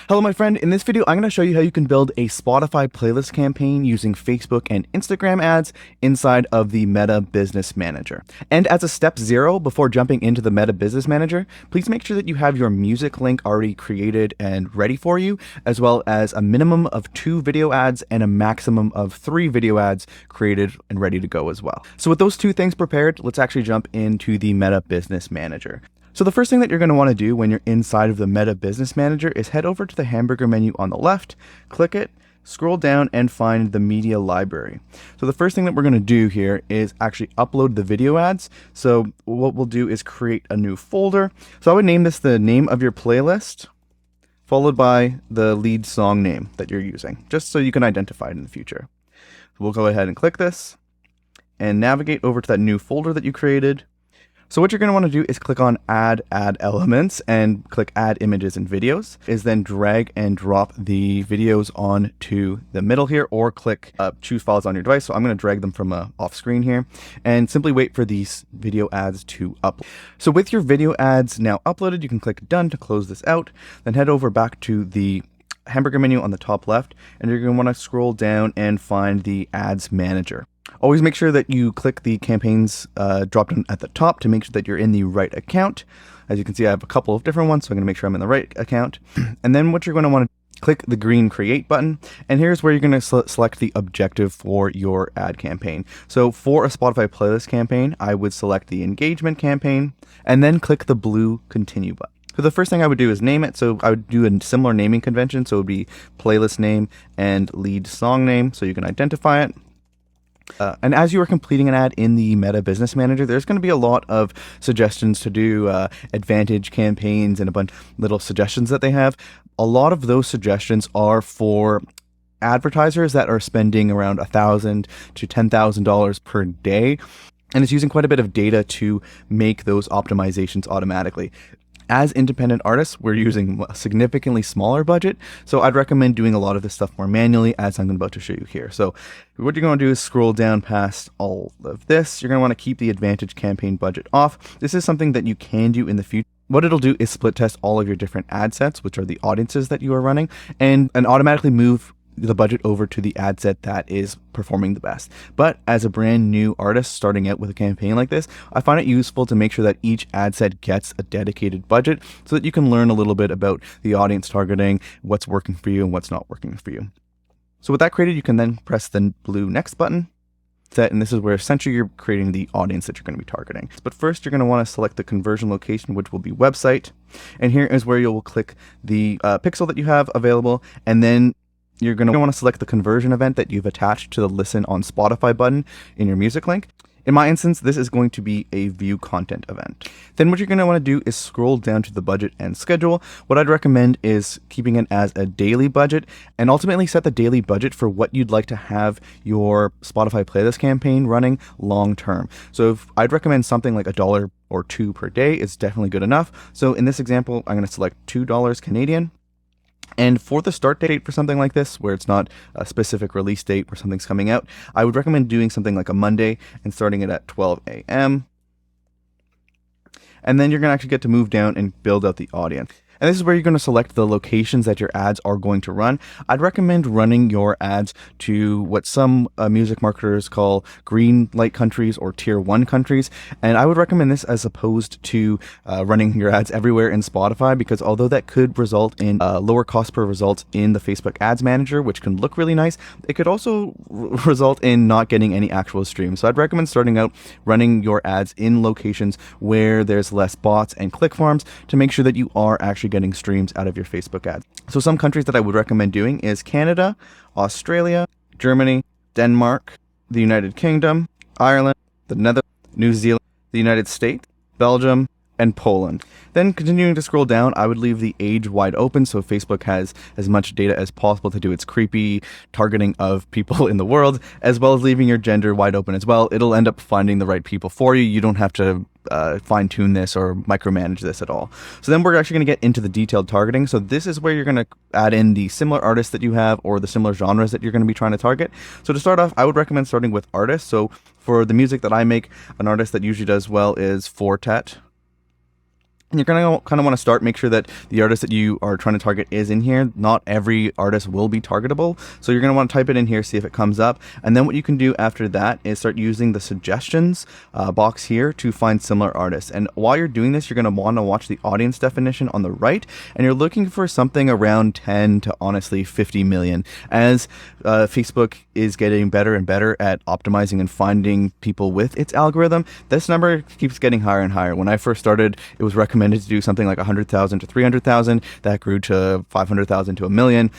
Hello my friend, in this video I'm going to show you how you can build a Spotify playlist campaign using Facebook and Instagram ads inside of the Meta Business Manager. And as a step 0, before jumping into the Meta Business Manager, please make sure that you have your music link already created and ready for you, as well as a minimum of 2 video ads and a maximum of 3 video ads created and ready to go as well. So with those 2 things prepared, let's actually jump into the Meta Business Manager. So the first thing that you're going to want to do when you're inside of the Meta Business Manager is head over to the hamburger menu on the left, click it, scroll down and find the media library. So the first thing that we're going to do here is actually upload the video ads. So what we'll do is create a new folder. So I would name this the name of your playlist, followed by the lead song name that you're using, just so you can identify it in the future. So we'll go ahead and click this and navigate over to that new folder that you created. So what you're going to want to do is click on Add Elements and click Add Images and Videos. Is then drag and drop the videos onto the middle here, or click Choose Files on your device. So I'm going to drag them from off screen here and simply wait for these video ads to upload. So with your video ads now uploaded, you can click Done to close this out. Then head over back to the hamburger menu on the top left, and you're going to want to scroll down and find the Ads Manager. Always make sure that you click the campaigns drop down at the top to make sure that you're in the right account. As you can see, I have a couple of different ones, so I'm going to make sure I'm in the right account. And then what you're going to want to click the green Create button, and here's where you're going to select the objective for your ad campaign. So for a Spotify playlist campaign, I would select the engagement campaign, and then click the blue Continue button. So the first thing I would do is name it. So I would do a similar naming convention. So it would be playlist name and lead song name, so you can identify it. And as you are completing an ad in the Meta Business Manager, there's going to be a lot of suggestions to do, advantage campaigns and a bunch of little suggestions that they have. A lot of those suggestions are for advertisers that are spending around $1,000 to $10,000 per day. And it's using quite a bit of data to make those optimizations automatically. As independent artists, we're using a significantly smaller budget, so I'd recommend doing a lot of this stuff more manually, as I'm about to show you here. So what you're going to do is scroll down past all of this. You're going to want to keep the Advantage campaign budget off. This is something that you can do in the future. What it'll do is split test all of your different ad sets, which are the audiences that you are running, and automatically move the budget over to the ad set that is performing the best. But as a brand new artist starting out with a campaign like this, I find it useful to make sure that each ad set gets a dedicated budget so that you can learn a little bit about the audience targeting, what's working for you and what's not working for you. So with that created, you can then press the blue Next button. And this is where essentially you're creating the audience that you're going to be targeting. But first, you're going to want to select the conversion location, which will be website. And here is where you'll click the pixel that you have available, and then you're going to want to select the conversion event that you've attached to the Listen on Spotify button in your music link. In my instance, this is going to be a view content event. Then what you're going to want to do is scroll down to the budget and schedule. What I'd recommend is keeping it as a daily budget, and ultimately set the daily budget for what you'd like to have your Spotify playlist campaign running long term. So I'd recommend something like $1 or $2 per day is definitely good enough. So in this example, I'm going to select $2 Canadian. And for the start date for something like this, where it's not a specific release date where something's coming out, I would recommend doing something like a Monday and starting it at 12 a.m. And then you're going to actually get to move down and build out the audience. And this is where you're going to select the locations that your ads are going to run. I'd recommend running your ads to what some music marketers call green light countries or tier 1 countries. And I would recommend this as opposed to running your ads everywhere in Spotify, because although that could result in lower cost per result in the Facebook Ads Manager, which can look really nice, it could also result in not getting any actual streams. So I'd recommend starting out running your ads in locations where there's less bots and click farms to make sure that you are actually getting streams out of your Facebook ads. So some countries that I would recommend doing is Canada, Australia, Germany, Denmark, the United Kingdom, Ireland, the Netherlands, New Zealand, the United States, Belgium, and Poland. Then continuing to scroll down, I would leave the age wide open so Facebook has as much data as possible to do its creepy targeting of people in the world, as well as leaving your gender wide open as well. It'll end up finding the right people for you. You don't have to fine tune this or micromanage this at all. So then we're actually going to get into the detailed targeting. So this is where you're going to add in the similar artists that you have or the similar genres that you're going to be trying to target. So to start off, I would recommend starting with artists. So for the music that I make, an artist that usually does well is Four Tet. And you're going to kind of want to start, make sure that the artist that you are trying to target is in here. Not every artist will be targetable. So you're going to want to type it in here, see if it comes up. And then what you can do after that is start using the suggestions box here to find similar artists. And while you're doing this, you're going to want to watch the audience definition on the right. And you're looking for something around 10 to honestly 50 million. As Facebook is getting better and better at optimizing and finding people with its algorithm, this number keeps getting higher and higher. When I first started, it was recommended to do something like 100,000 to 300,000. That grew to 500,000 to a million,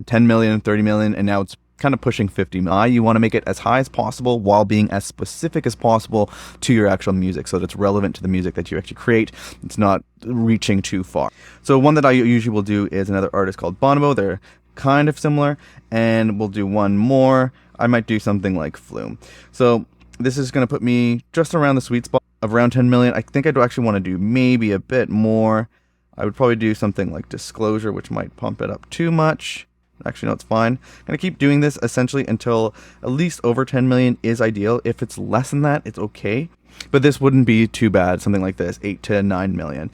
10 million, 30 million, and now it's kind of pushing 50 million. You want to make it as high as possible while being as specific as possible to your actual music, so that it's relevant to the music that you actually create. It's not reaching too far. So one that I usually will do is another artist called Bonobo. They're kind of similar, and we'll do one more. I might do something like Flume. So this is going to put me just around the sweet spot of around 10 million. I think I do actually want to do maybe a bit more. I would probably do something like Disclosure, which might pump it up too much. Actually, no, it's fine. I'm going to keep doing this essentially until at least over 10 million is ideal. If it's less than that, it's okay. But this wouldn't be too bad, something like this, 8 to 9 million.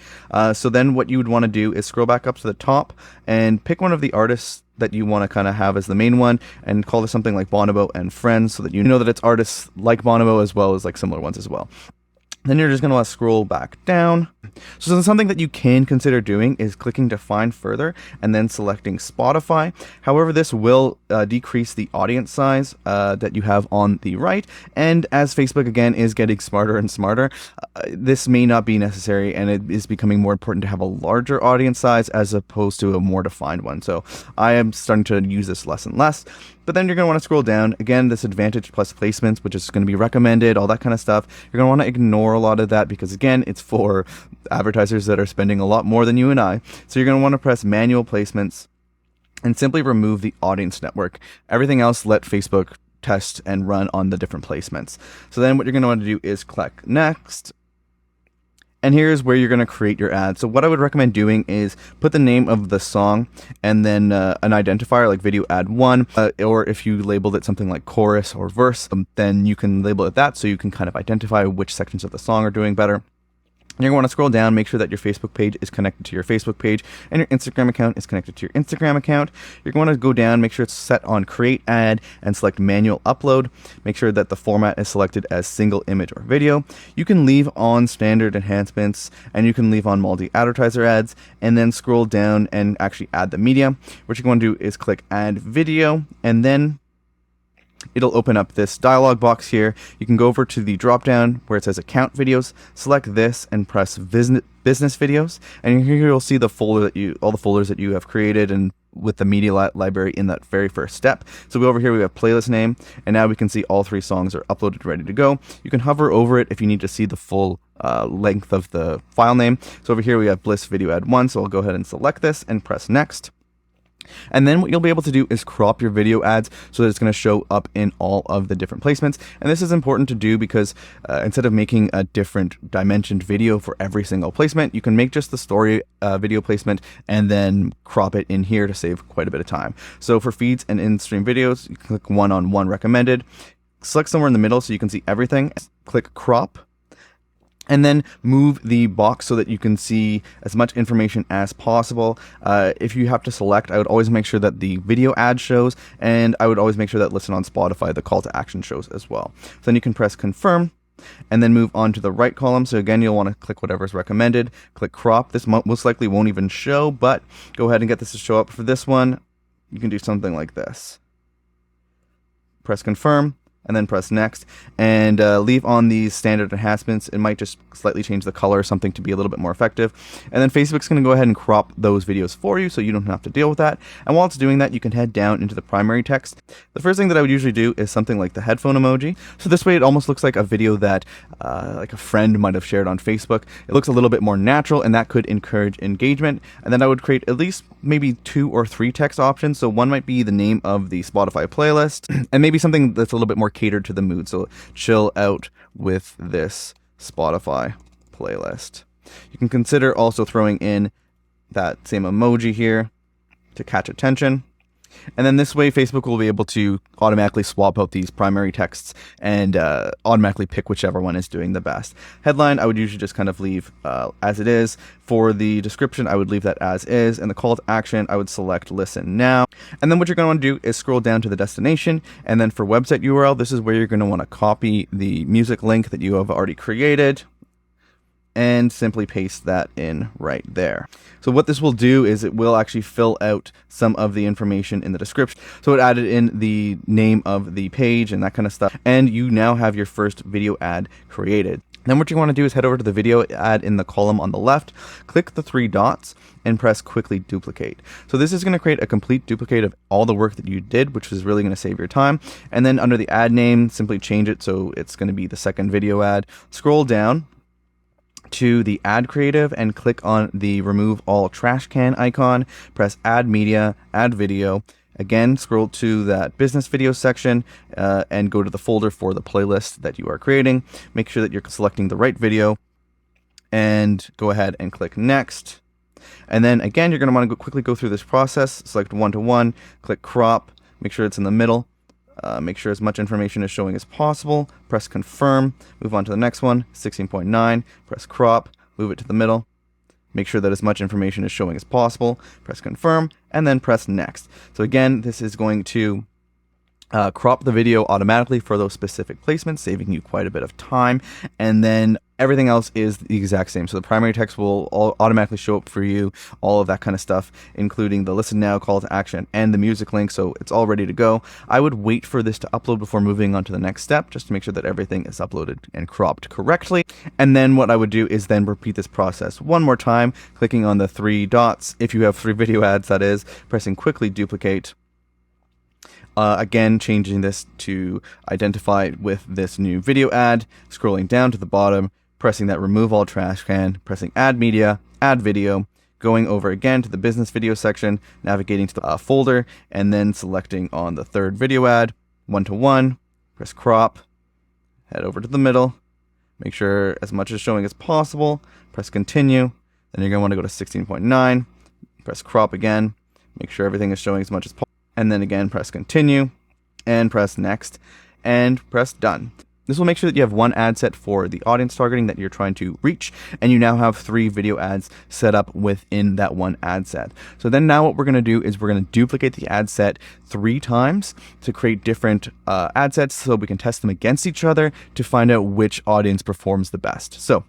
So then what you would want to do is scroll back up to the top and pick one of the artists that you want to kind of have as the main one and call this something like Bonobo and Friends, so that you know that it's artists like Bonobo as well as like similar ones as well. Then you're just going to want to scroll back down. So something that you can consider doing is clicking to find further and then selecting Spotify. However, this will decrease the audience size that you have on the right. And as Facebook, again, is getting smarter and smarter, this may not be necessary, and it is becoming more important to have a larger audience size as opposed to a more defined one. So I am starting to use this less and less. But then you're going to want to scroll down. Again, this Advantage Plus placements, which is going to be recommended, all that kind of stuff. You're going to want to ignore a lot of that because, again, it's for advertisers that are spending a lot more than you and I. So you're going to want to press Manual Placements and simply remove the audience network. Everything else, let Facebook test and run on the different placements. So then what you're going to want to do is click Next. And here's where you're going to create your ad. So what I would recommend doing is put the name of the song and then an identifier like video ad 1, or if you labeled it something like chorus or verse, then you can label it that so you can kind of identify which sections of the song are doing better. You're going to want to scroll down, make sure that your Facebook page is connected to your Facebook page and your Instagram account is connected to your Instagram account. You're going to go down, make sure it's set on Create Ad and select Manual Upload. Make sure that the format is selected as single image or video. You can leave on standard enhancements and you can leave on multi-advertiser ads, and then scroll down and actually add the media. What you're going to do is click Add Video, and then it'll open up this dialog box here. You can go over to the drop down where it says Account Videos, select this and press Business Videos, and here you'll see the folder that all the folders that you have created and with the media library in that very first step. So over here we have playlist name, and now we can see all 3 songs are uploaded, ready to go. You can hover over it if you need to see the full length of the file name. So over here we have Bliss Video Ad 1, so I'll go ahead and select this and press Next. And then what you'll be able to do is crop your video ads so that it's going to show up in all of the different placements. And this is important to do because instead of making a different dimensioned video for every single placement, you can make just the story video placement and then crop it in here to save quite a bit of time. So for feeds and in-stream videos, you click one-on-one recommended, select somewhere in the middle so you can see everything, click crop, and then move the box so that you can see as much information as possible. If you have to select, I would always make sure that the video ad shows, and I would always make sure that Listen on Spotify, the call to action, shows as well. So then you can press confirm and then move on to the right column. So again, you'll want to click whatever's recommended, click crop. This most likely won't even show, but go ahead and get this to show up. For this one, you can do something like this. Press confirm, and then press next, and leave on these standard enhancements. It might just slightly change the color or something to be a little bit more effective. And then Facebook's going to go ahead and crop those videos for you so you don't have to deal with that. And while it's doing that, you can head down into the primary text. The first thing that I would usually do is something like the headphone emoji. So this way it almost looks like a video that like a friend might have shared on Facebook. It looks a little bit more natural, and that could encourage engagement. And then I would create at least maybe 2 or 3 text options. So one might be the name of the Spotify playlist, and maybe something that's a little bit more catered to the mood. So chill out with this Spotify playlist. You can consider also throwing in that same emoji here to catch attention. And then this way, Facebook will be able to automatically swap out these primary texts and automatically pick whichever one is doing the best. Headline, I would usually just kind of leave as it is. For the description, I would leave that as is. And the call to action, I would select listen now. And then what you're going to want to do is scroll down to the destination. And then for website URL, this is where you're going to want to copy the music link that you have already created and simply paste that in right there. So what this will do is it will actually fill out some of the information in the description. So it added in the name of the page and that kind of stuff. And you now have your first video ad created. Then what you want to do is head over to the video ad in the column on the left, click the 3 dots and press quickly duplicate. So this is going to create a complete duplicate of all the work that you did, which is really going to save your time. And then under the ad name, simply change it so it's going to be the second video ad. Scroll down to the ad creative and click on the remove all trash can icon, press add media, add video. Again, scroll to that business video section and go to the folder for the playlist that you are creating. Make sure that you're selecting the right video and go ahead and click next. And then again, you're going to want to quickly go through this process, select 1-to-1, click crop, make sure it's in the middle. Make sure as much information is showing as possible. Press confirm. Move on to the next one, 16.9. Press crop. Move it to the middle. Make sure that as much information is showing as possible. Press confirm and then press next. So again, this is going to crop the video automatically for those specific placements, saving you quite a bit of time. And then everything else is the exact same. So the primary text will automatically show up for you, all of that kind of stuff, including the listen now, call to action, and the music link. So it's all ready to go. I would wait for this to upload before moving on to the next step, just to make sure that everything is uploaded and cropped correctly. And then what I would do is then repeat this process one more time, clicking on the 3 dots. If you have 3 video ads, that is, pressing quickly duplicate. Again, changing this to identify with this new video ad, scrolling down to the bottom, pressing that remove all trash can, pressing add media, add video, going over again to the business video section, navigating to the folder, and then selecting on the 3rd video ad, 1-to-1, press crop, head over to the middle, make sure as much is showing as possible, press continue, then you're going to want to go to 16.9, press crop again, make sure everything is showing as much as possible. And then again, press continue and press next and press done. This will make sure that you have one ad set for the audience targeting that you're trying to reach, and you now have 3 video ads set up within that one ad set. So then now what we're going to do is we're going to duplicate the ad set 3 times to create different ad sets so we can test them against each other to find out which audience performs the best. So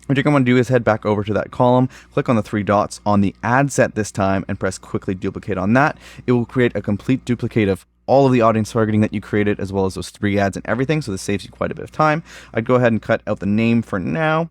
what you're going to want to do is head back over to that column, click on the 3 dots on the ad set this time, and press quickly duplicate on that. It will create a complete duplicate of all of the audience targeting that you created, as well as those 3 ads and everything, so this saves you quite a bit of time. I'd go ahead and cut out the name for now,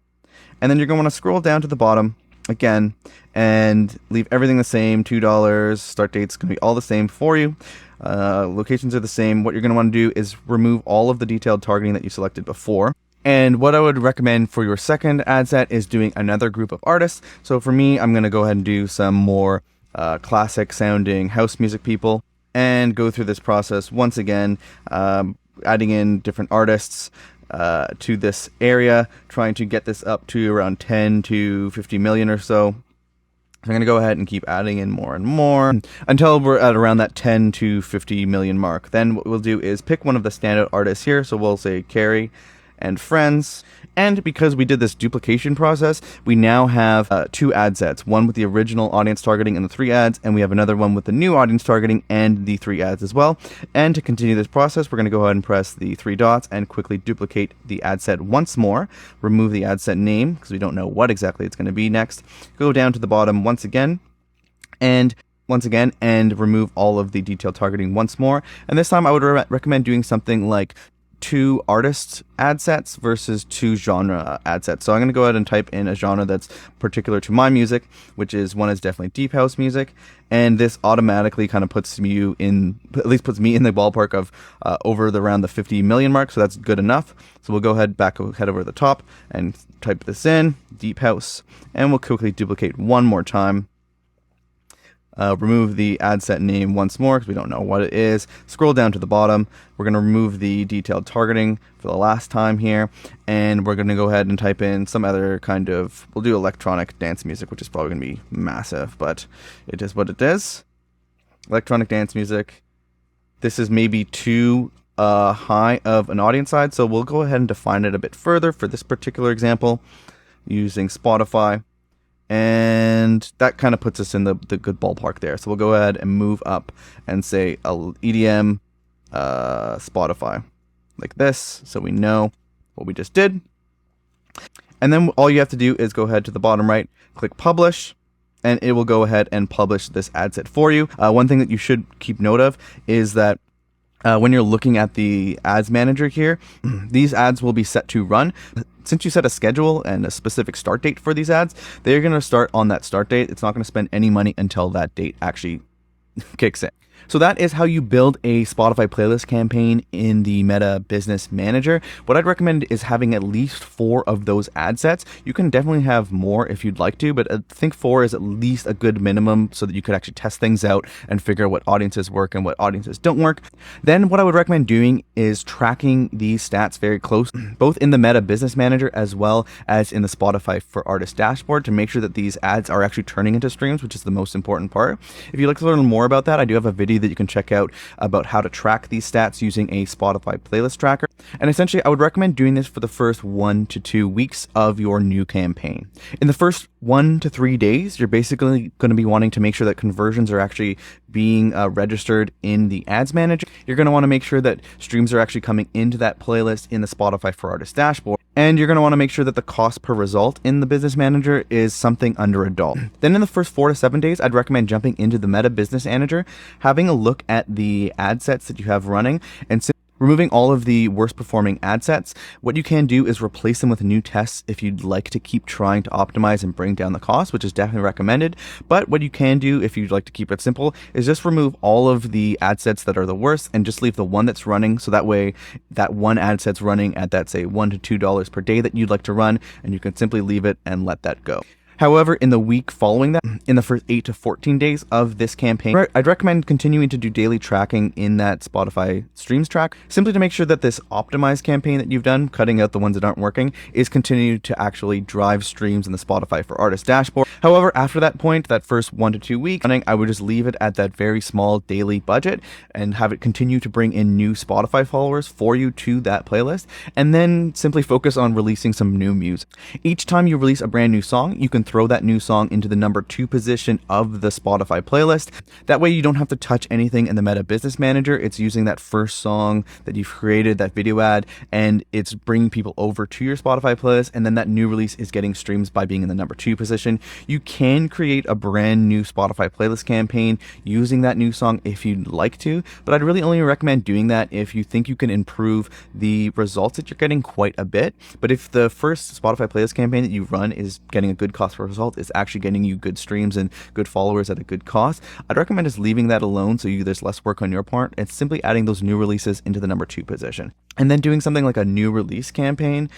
and then you're going to want to scroll down to the bottom again and leave everything the same. $2, start date's going to be all the same for you. Locations are the same. What you're going to want to do is remove all of the detailed targeting that you selected before. And what I would recommend for your second ad set is doing another group of artists. So for me, I'm going to go ahead and do some more classic sounding house music people and go through this process once again, adding in different artists to this area, trying to get this up to around 10 to 50 million or so. I'm going to go ahead and keep adding in more and more until we're at around that 10 to 50 million mark. Then what we'll do is pick one of the standout artists here. So we'll say Carrie and Friends. And because we did this duplication process, we now have 2 ad sets, one with the original audience targeting and the 3 ads, and we have another one with the new audience targeting and the 3 ads as well. And to continue this process, we're going to go ahead and press the 3 dots and quickly duplicate the ad set once more, remove the ad set name because we don't know what exactly it's going to be next, go down to the bottom once again, and remove all of the detailed targeting once more. And this time I would recommend doing something like 2 artist ad sets versus 2 genre ad sets. So I'm going to go ahead and type in a genre that's particular to my music, which is one is definitely deep house music, and this automatically kind of puts you in, at least puts me in the ballpark of around the 50 million mark, so that's good enough. So we'll go ahead head over to the top and type this in, deep house, and we'll quickly duplicate one more time. Remove the ad set name once more because we don't know what it is. Scroll down to the bottom. We're going to remove the detailed targeting for the last time here, and we're going to go ahead and type in some other kind of, we'll do electronic dance music, which is probably going to be massive, but it is what it is. electronic dance music. This is maybe too high of an audience size, so we'll go ahead and define it a bit further for this particular example using Spotify. And that kind of puts us in the good ballpark there. So we'll go ahead and move up and say EDM Spotify like this, so we know what we just did. And then all you have to do is go ahead to the bottom right, click publish, and it will go ahead and publish this ad set for you. One thing that you should keep note of is that when you're looking at the ads manager here, these ads will be set to run. Since you set a schedule and a specific start date for these ads, they're going to start on that start date. It's not going to spend any money until that date actually kicks in. So that is how you build a Spotify playlist campaign in the Meta Business Manager. What I'd recommend is having at least 4 of those ad sets. You can definitely have more if you'd like to, but I think 4 is at least a good minimum so that you could actually test things out and figure out what audiences work and what audiences don't work. Then what I would recommend doing is tracking these stats very close, both in the Meta Business Manager as well as in the Spotify for Artists dashboard, to make sure that these ads are actually turning into streams, which is the most important part. If you'd like to learn more about that, I do have a video that you can check out about how to track these stats using a Spotify playlist tracker. And essentially, I would recommend doing this for the first 1 to 2 weeks of your new campaign. In the first 1 to 3 days, you're basically going to be wanting to make sure that conversions are actually being registered in the ads manager. You're going to want to make sure that streams are actually coming into that playlist in the Spotify for Artists dashboard. And you're going to want to make sure that the cost per result in the Business Manager is something under $1. Then in the first 4 to 7 days, I'd recommend jumping into the Meta Business Manager, having a look at the ad sets that you have running, and removing all of the worst performing ad sets. What you can do is replace them with new tests if you'd like to keep trying to optimize and bring down the cost, which is definitely recommended. But what you can do if you'd like to keep it simple is just remove all of the ad sets that are the worst and just leave the one that's running. So that way that one ad set's running at that, say, $1 to $2 per day that you'd like to run, and you can simply leave it and let that go. However, in the week following that, in the first 8 to 14 days of this campaign, I'd recommend continuing to do daily tracking in that Spotify streams track, simply to make sure that this optimized campaign that you've done, cutting out the ones that aren't working, is continuing to actually drive streams in the Spotify for Artists dashboard. However, after that point, that first 1 to 2 weeks, I would just leave it at that very small daily budget and have it continue to bring in new Spotify followers for you to that playlist, and then simply focus on releasing some new music. Each time you release a brand new song, you can throw that new song into the number 2 position of the Spotify playlist. That way you don't have to touch anything in the Meta Business Manager. It's using that first song that you've created, that video ad, and it's bringing people over to your Spotify playlist, and then that new release is getting streams by being in the number 2 position. You can create a brand new Spotify playlist campaign using that new song if you'd like to, but I'd really only recommend doing that if you think you can improve the results that you're getting quite a bit. But if the first Spotify playlist campaign that you run is getting a good cost per result, is actually getting you good streams and good followers at a good cost, I'd recommend just leaving that alone so there's less work on your part and simply adding those new releases into the number 2 position. And then doing something like a new release campaign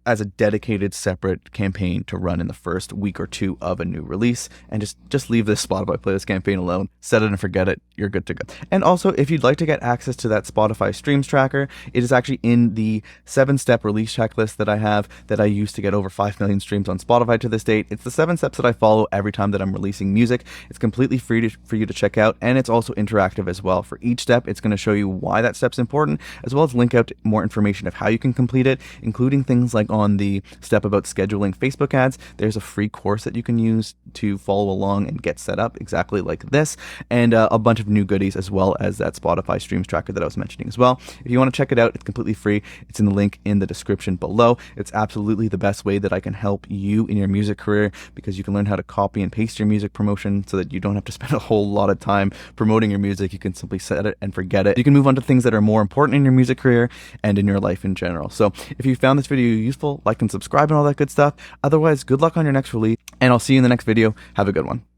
as a dedicated separate campaign to run in the first week or 2 of a new release, and just leave this Spotify playlist campaign alone, set it and forget it, you're good to go. And also, if you'd like to get access to that Spotify streams tracker, it is actually in the 7-step release checklist that I have that I use to get over 5 million streams on Spotify to this date. It's the 7 steps that I follow every time that I'm releasing music. It's completely free for you to check out, and it's also interactive as well. For each step, it's going to show you why that step's important, as well as link out more information of how you can complete it, including things like on the step about scheduling Facebook ads. There's a free course that you can use to follow along and get set up exactly like this, and a bunch of new goodies, as well as that Spotify streams tracker that I was mentioning as well. If you want to check it out, it's completely free. It's in the link in the description below. It's absolutely the best way that I can help you in your music career, because you can learn how to copy and paste your music promotion so that you don't have to spend a whole lot of time promoting your music. You can simply set it and forget it. You can move on to things that are more important in your music career and in your life in general. So if you found this video useful, like and subscribe and all that good stuff. Otherwise, good luck on your next release, and I'll see you in the next video. Have a good one.